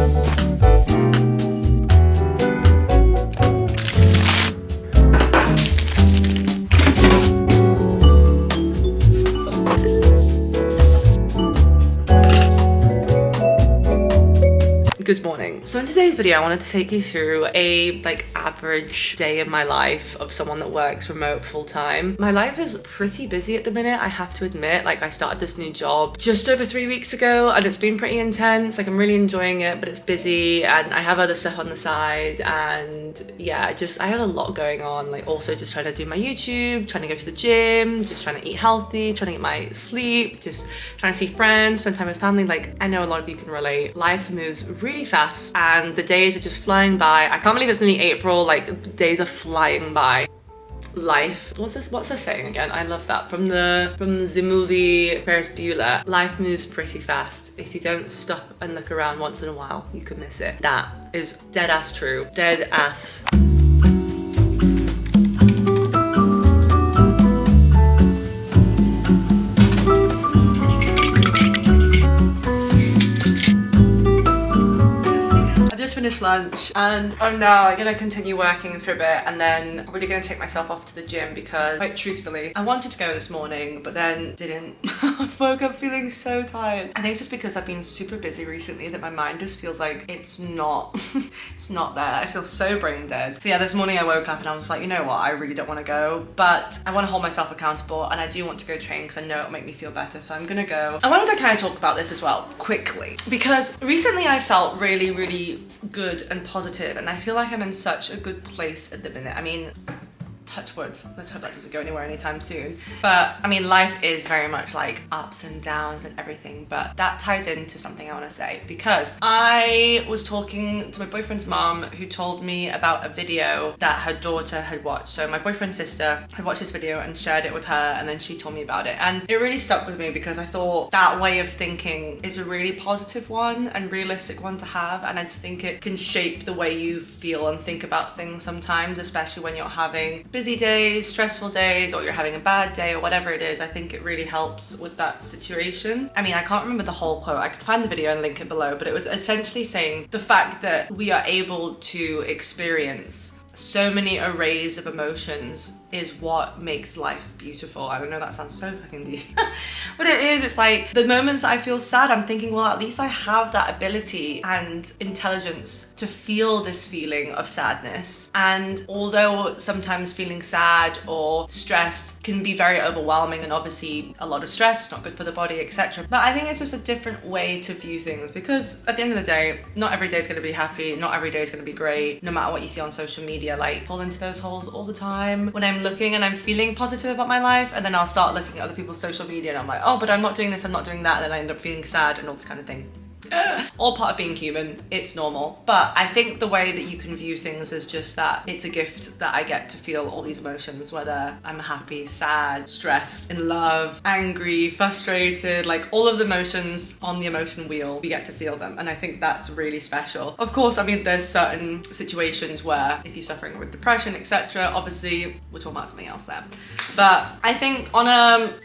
Good morning. So in today's video, I wanted to take you through a average day of my life of someone that works remote full time. My life is pretty busy at the minute, I have to admit. I started this new job just over 3 weeks ago and it's been pretty intense. I'm really enjoying it, but it's busy and I have other stuff on the side, and yeah, I have a lot going on. Also just trying to do my YouTube, trying to go to the gym, just trying to eat healthy, trying to get my sleep, just trying to see friends, spend time with family. I know a lot of you can relate. Life moves really fast and the days are just flying by. I can't believe it's nearly April. Days are flying by. Life, what's the saying again? I love that from the movie Ferris Bueller. Life moves pretty fast. If you don't stop and look around once in a while, you could miss it. That is dead ass true. Dead ass. Finished lunch and I'm now gonna continue working for a bit, and then I'm really gonna take myself off to the gym because, quite truthfully, I wanted to go this morning but then didn't. I woke up feeling so tired. I think it's just because I've been super busy recently that my mind just feels like it's not it's not there. I feel so brain dead. So yeah, this morning I woke up and I was like, you know what, I really don't want to go, but I want to hold myself accountable and I do want to go train because I know it'll make me feel better, so I'm gonna go. I wanted to kind of talk about this as well quickly because recently I felt really good and positive, and I feel like I'm in such a good place at the minute. I mean, touch wood, let's hope that doesn't go anywhere anytime soon. But I mean, life is very much ups and downs and everything, but that ties into something I want to say because I was talking to my boyfriend's mom, who told me about a video that her daughter had watched. So my boyfriend's sister had watched this video and shared it with her, and then she told me about it, and it really stuck with me because I thought that way of thinking is a really positive one and realistic one to have, and I just think it can shape the way you feel and think about things sometimes, especially when you're having busy days, stressful days, or you're having a bad day or whatever it is. I think it really helps with that situation. I mean, I can't remember the whole quote. I could find the video and link it below, but it was essentially saying the fact that we are able to experience so many arrays of emotions is what makes life beautiful. I don't know, that sounds so fucking deep. But it is, it's the moments I feel sad, I'm thinking, well, at least I have that ability and intelligence to feel this feeling of sadness. And although sometimes feeling sad or stressed can be very overwhelming, and obviously a lot of stress is not good for the body, etc. But I think it's just a different way to view things, because at the end of the day, not every day is going to be happy, not every day is going to be great, no matter what you see on social media. Fall into those holes all the time when I'm looking and I'm feeling positive about my life, and then I'll start looking at other people's social media and I'm like, oh, but I'm not doing this, I'm not doing that, and then I end up feeling sad and all this kind of thing. All part of being human, it's normal. But I think the way that you can view things is just that it's a gift that I get to feel all these emotions, whether I'm happy, sad, stressed, in love, angry, frustrated, all of the emotions on the emotion wheel, we get to feel them, and I think that's really special. Of course, I mean, there's certain situations where if you're suffering with depression, etc., obviously we're talking about something else there. But I think on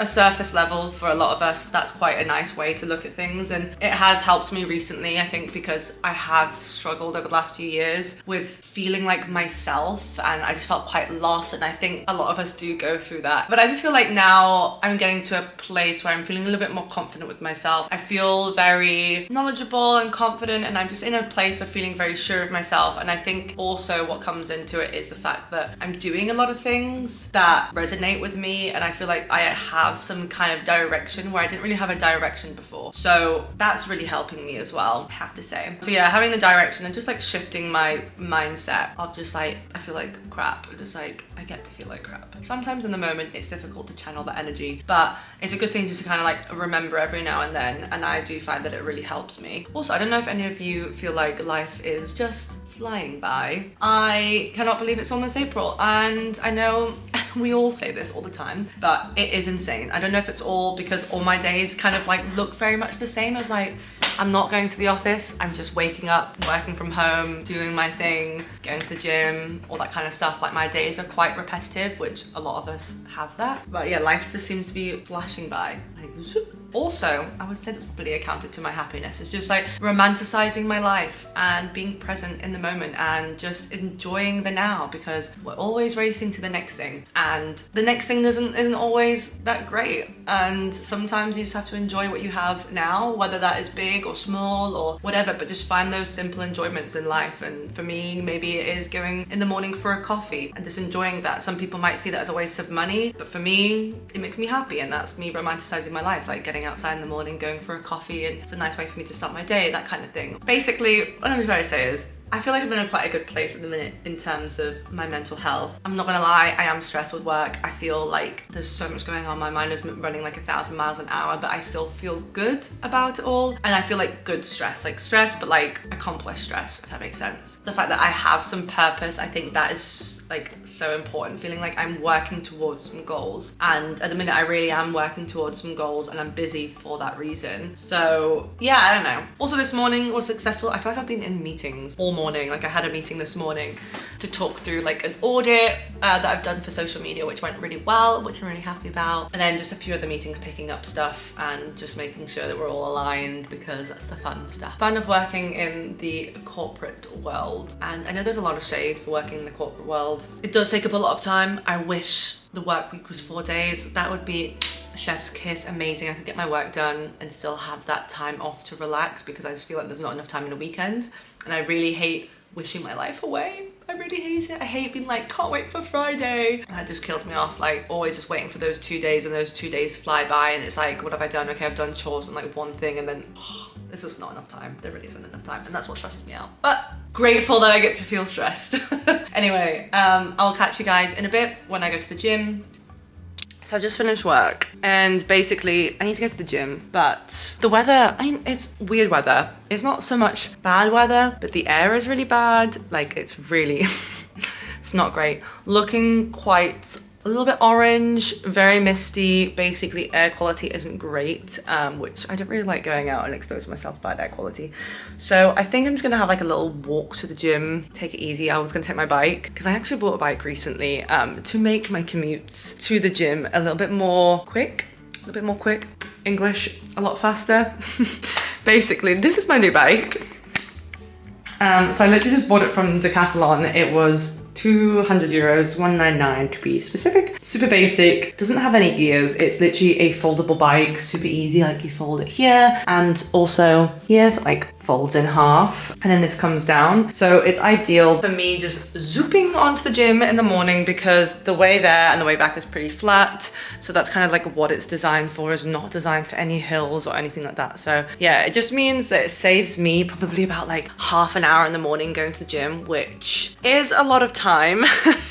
a surface level, for a lot of us, that's quite a nice way to look at things, and it has helped me recently, I think, because I have struggled over the last few years with feeling like myself, and I just felt quite lost, and I think a lot of us do go through that. But I just feel like now I'm getting to a place where I'm feeling a little bit more confident with myself. I feel very knowledgeable and confident, and I'm just in a place of feeling very sure of myself. And I think also what comes into it is the fact that I'm doing a lot of things that resonate with me, and I feel like I have some kind of direction where I didn't really have a direction before. So that's really helping me as well, I have to say. So yeah, having the direction and just shifting my mindset of just I feel like crap, just I get to feel like crap. Sometimes in the moment it's difficult to channel that energy, but it's a good thing just to kind of remember every now and then, and I do find that it really helps me. Also, I don't know if any of you feel like life is just flying by. I cannot believe it's almost April, and I know we all say this all the time, but it is insane. I don't know if it's all because all my days kind of look very much the same, of I'm not going to the office, I'm just waking up, working from home, doing my thing, going to the gym, all that kind of stuff. My days are quite repetitive, which a lot of us have that. But yeah, life just seems to be flashing by. also, I would say that's probably accounted to my happiness. It's just like romanticizing my life and being present in the moment and just enjoying the now, because we're always racing to the next thing, and the next thing isn't always that great. And sometimes you just have to enjoy what you have now, whether that is big or small or whatever, but just find those simple enjoyments in life. And for me, maybe it is going in the morning for a coffee and just enjoying that. Some people might see that as a waste of money, but for me, it makes me happy, and that's me romanticizing my life, like getting outside in the morning, going for a coffee, and it's a nice way for me to start my day, that kind of thing. Basically, what I'm trying to say is, I feel like I'm in quite a good place at the minute in terms of my mental health. I'm not gonna lie, I am stressed with work. I feel like there's so much going on. My mind is running like 1,000 miles an hour, but I still feel good about it all. And I feel like good stress, but like accomplished stress, if that makes sense. The fact that I have some purpose, I think that is like so important. Feeling like I'm working towards some goals. And at the minute, I really am working towards some goals, and I'm busy for that reason. So yeah, I don't know. Also, this morning was successful. I feel like I've been in meetings all morning. Like I had a meeting this morning to talk through like an audit that I've done for social media, which went really well, which I'm really happy about. And then just a few other meetings picking up stuff and just making sure that we're all aligned, because that's the fun stuff. Fun of working in the corporate world. And I know there's a lot of shade for working in the corporate world. It does take up a lot of time. I wish the work week was 4 days. That would be chef's kiss, amazing. I could get my work done and still have that time off to relax, because I just feel like there's not enough time in a weekend. And I really hate wishing my life away. I really hate it. I hate being like, can't wait for Friday. That just kills me off, like always just waiting for those 2 days, and those 2 days fly by, and it's like, what have I done? Okay, I've done chores and like one thing, and then there's just not enough time. There really isn't enough time, and that's what stresses me out. But grateful that I get to feel stressed. Anyway, I'll catch you guys in a bit when I go to the gym. So I just finished work, and basically I need to go to the gym, but the weather, I mean, it's weird weather. It's not so much bad weather, but the air is really bad. Like it's really, it's not great. Looking quite a little bit orange, very misty. Basically air quality isn't great, which I don't really like going out and exposing myself to bad air quality. So I think I'm just gonna have like a little walk to the gym, take it easy. I was gonna take my bike, because I actually bought a bike recently to make my commutes to the gym a little bit more quick, English, a lot faster. Basically, this is my new bike. So I literally just bought it from Decathlon. It was 200 euros, 199 to be specific. Super basic, doesn't have any gears. It's literally a foldable bike, super easy, like you fold it here, and also here, so it like folds in half, and then this comes down. So it's ideal for me just zooping onto the gym in the morning, because the way there and the way back is pretty flat. So that's kind of like what it's designed for. It's not designed for any hills or anything like that. So yeah, it just means that it saves me probably about like half an hour in the morning going to the gym, which is a lot of time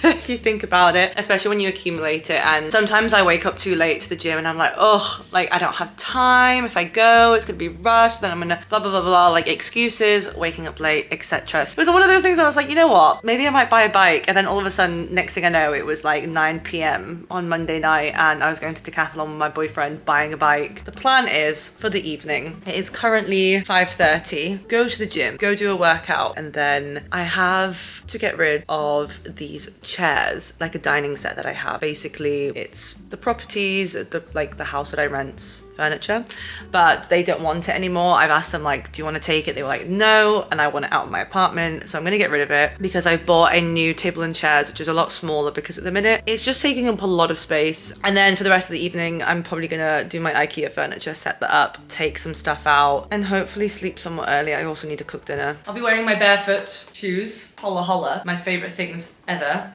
if you think about it, especially when you accumulate it. And sometimes I wake up too late to the gym and I'm like, oh, like I don't have time. If I go, it's gonna be rushed, then I'm gonna blah blah blah blah, like excuses, waking up late, etc. It was one of those things where I was like, you know what, maybe I might buy a bike. And then all of a sudden, next thing I know, it was like 9 p.m. on Monday night, and I was going to Decathlon with my boyfriend buying a bike. The plan is for the evening, it is currently 5:30, go to the gym, go do a workout, and then I have to get rid of these chairs, like a dining set that I have. Basically, it's the properties, the house that I rent's furniture, but they don't want it anymore. I've asked them like, do you want to take it? They were like, no, and I want it out of my apartment, so I'm gonna get rid of it, because I've bought a new table and chairs, which is a lot smaller, because at the minute it's just taking up a lot of space. And then for the rest of the evening, I'm probably gonna do my IKEA furniture, set that up, take some stuff out, and hopefully sleep somewhat early. I also need to cook dinner. I'll be wearing my barefoot shoes, holla holla, my favorite things ever.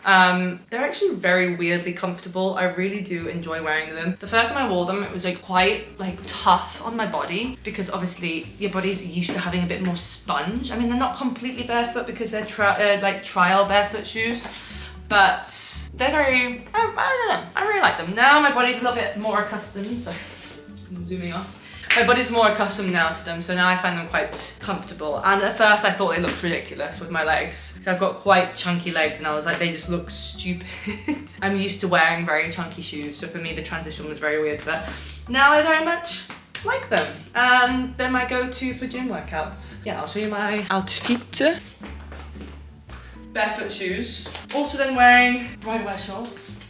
They're actually very weirdly comfortable. I really do enjoy wearing them. The first time I wore them, it was like quite like tough on my body, because obviously your body's used to having a bit more sponge. I mean, they're not completely barefoot because they're like trial barefoot shoes, but they're very, I don't know, I really like them. Now my body's a little bit more accustomed, so I'm zooming off. My body's more accustomed now to them, so now I find them quite comfortable. And at first I thought they looked ridiculous with my legs. So I've got quite chunky legs, and I was like, they just look stupid. I'm used to wearing very chunky shoes, so for me the transition was very weird, but now I very much like them. And they're my go-to for gym workouts. Yeah, I'll show you my outfit. Barefoot shoes. Also then wearing right wear shorts.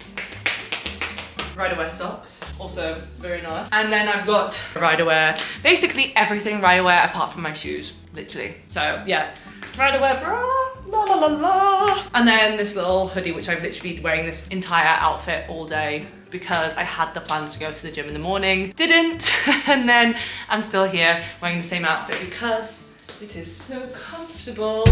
rider wear socks, also very nice. And then I've got rider wear, basically everything rider wear apart from my shoes, literally. So yeah, rider wear bra, la la la la. And then this little hoodie, which I've literally been wearing this entire outfit all day because I had the plans to go to the gym in the morning, didn't, and then I'm still here wearing the same outfit because it is so comfortable.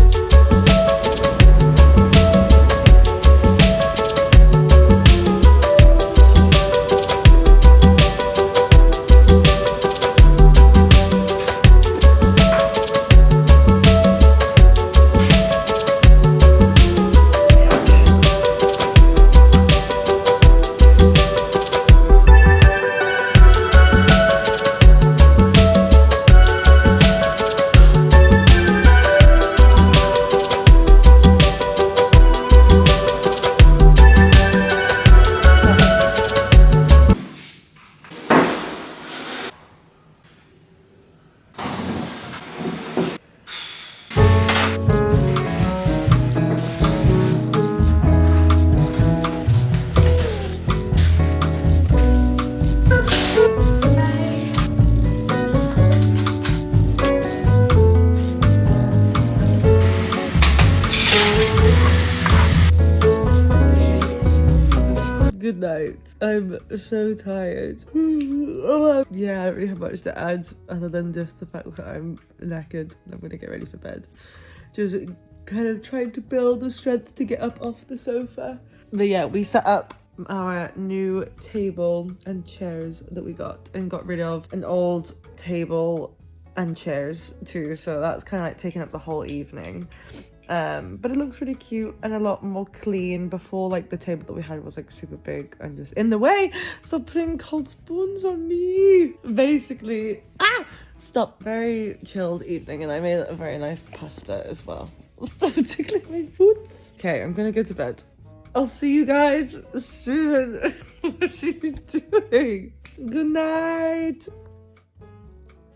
Good night. I'm so tired. Yeah, I don't really have much to add other than just the fact that I'm knackered and I'm gonna get ready for bed. Just kind of trying to build the strength to get up off the sofa. But yeah, we set up our new table and chairs that we got and got rid of an old table and chairs too, so that's kind of like taking up the whole evening. But it looks really cute and a lot more clean. Before, like, the table that we had was like super big and just in the way. Stop putting cold spoons on me. Basically, stop. Very chilled evening, and I made a very nice pasta as well. Stop tickling my foot. Okay, I'm gonna go to bed. I'll see you guys soon. What are you doing? Good night.